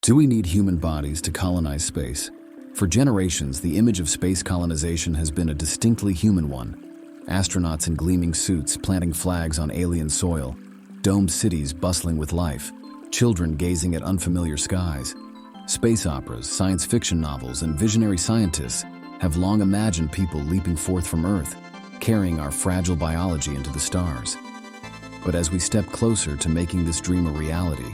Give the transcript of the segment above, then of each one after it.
Do we need human bodies to colonize space? For generations, the image of space colonization has been a distinctly human one. Astronauts in gleaming suits planting flags on alien soil, domed cities bustling with life, children gazing at unfamiliar skies. Space operas, science fiction novels, and visionary scientists have long imagined people leaping forth from Earth, carrying our fragile biology into the stars. But as we step closer to making this dream a reality,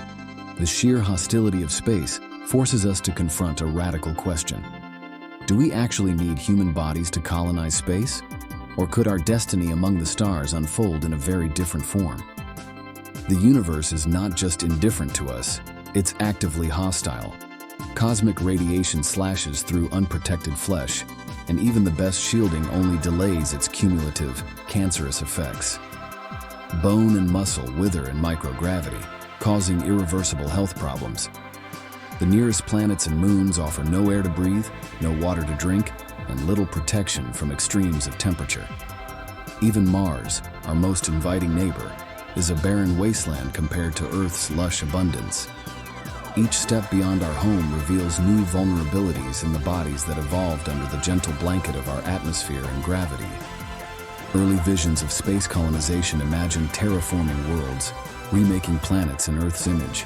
the sheer hostility of space forces us to confront a radical question. Do we actually need human bodies to colonize space? Or could our destiny among the stars unfold in a very different form? The universe is not just indifferent to us, it's actively hostile. Cosmic radiation slashes through unprotected flesh, and even the best shielding only delays its cumulative, cancerous effects. Bone and muscle wither in microgravity, causing irreversible health problems. The nearest planets and moons offer no air to breathe, no water to drink, and little protection from extremes of temperature. Even Mars, our most inviting neighbor, is a barren wasteland compared to Earth's lush abundance. Each step beyond our home reveals new vulnerabilities in the bodies that evolved under the gentle blanket of our atmosphere and gravity. Early visions of space colonization imagined terraforming worlds, remaking planets in Earth's image.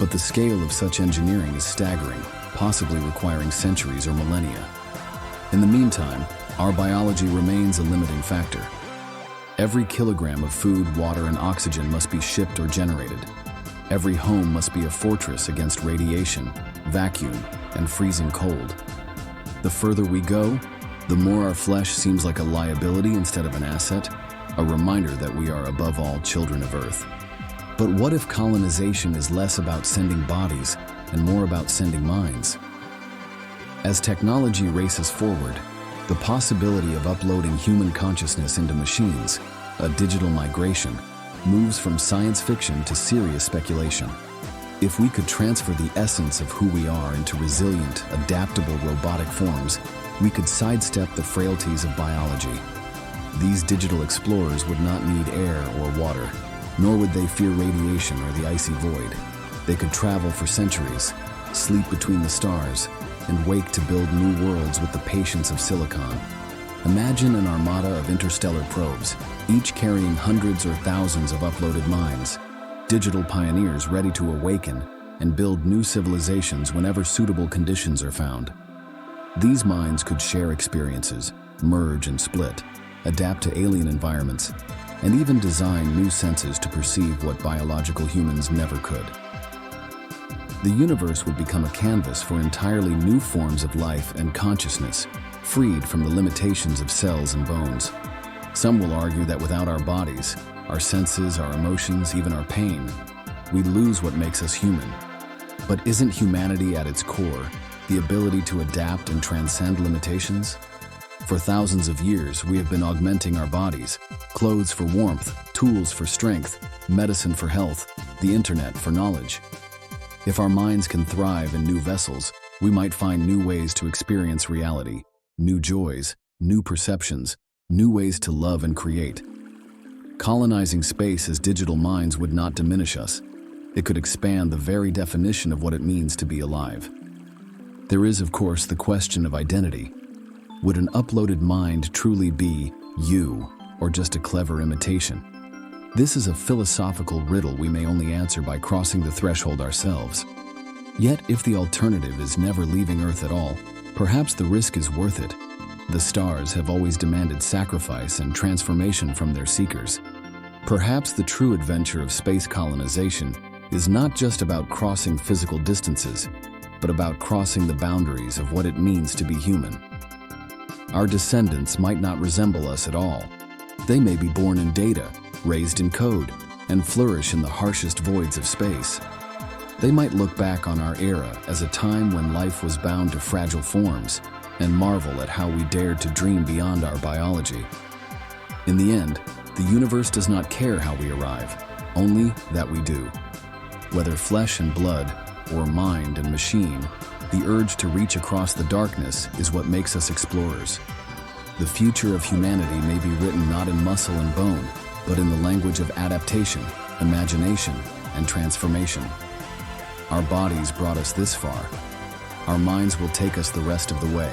But the scale of such engineering is staggering, possibly requiring centuries or millennia. In the meantime, our biology remains a limiting factor. Every kilogram of food, water, and oxygen must be shipped or generated. Every home must be a fortress against radiation, vacuum, and freezing cold. The further we go, the more our flesh seems like a liability instead of an asset, a reminder that we are above all children of Earth. But what if colonization is less about sending bodies and more about sending minds? As technology races forward, the possibility of uploading human consciousness into machines, a digital migration, moves from science fiction to serious speculation. If we could transfer the essence of who we are into resilient, adaptable robotic forms, we could sidestep the frailties of biology. These digital explorers would not need air or water, nor would they fear radiation or the icy void. They could travel for centuries, sleep between the stars, and wake to build new worlds with the patience of silicon. Imagine an armada of interstellar probes, each carrying hundreds or thousands of uploaded minds, digital pioneers ready to awaken and build new civilizations whenever suitable conditions are found. These minds could share experiences, merge and split, adapt to alien environments, and even design new senses to perceive what biological humans never could. The universe would become a canvas for entirely new forms of life and consciousness, freed from the limitations of cells and bones. Some will argue that without our bodies, our senses, our emotions, even our pain, we lose what makes us human. But isn't humanity at its core the ability to adapt and transcend limitations? For thousands of years, we have been augmenting our bodies, clothes for warmth, tools for strength, medicine for health, the internet for knowledge. If our minds can thrive in new vessels, we might find new ways to experience reality, new joys, new perceptions, new ways to love and create. Colonizing space as digital minds would not diminish us. It could expand the very definition of what it means to be alive. There is, of course, the question of identity. Would an uploaded mind truly be you, or just a clever imitation? This is a philosophical riddle we may only answer by crossing the threshold ourselves. Yet, if the alternative is never leaving Earth at all, perhaps the risk is worth it. The stars have always demanded sacrifice and transformation from their seekers. Perhaps the true adventure of space colonization is not just about crossing physical distances, but about crossing the boundaries of what it means to be human. Our descendants might not resemble us at all. They may be born in data, raised in code, and flourish in the harshest voids of space. They might look back on our era as a time when life was bound to fragile forms and marvel at how we dared to dream beyond our biology. In the end, the universe does not care how we arrive, only that we do. Whether flesh and blood or mind and machine, the urge to reach across the darkness is what makes us explorers. The future of humanity may be written not in muscle and bone, but in the language of adaptation, imagination, and transformation. Our bodies brought us this far. Our minds will take us the rest of the way.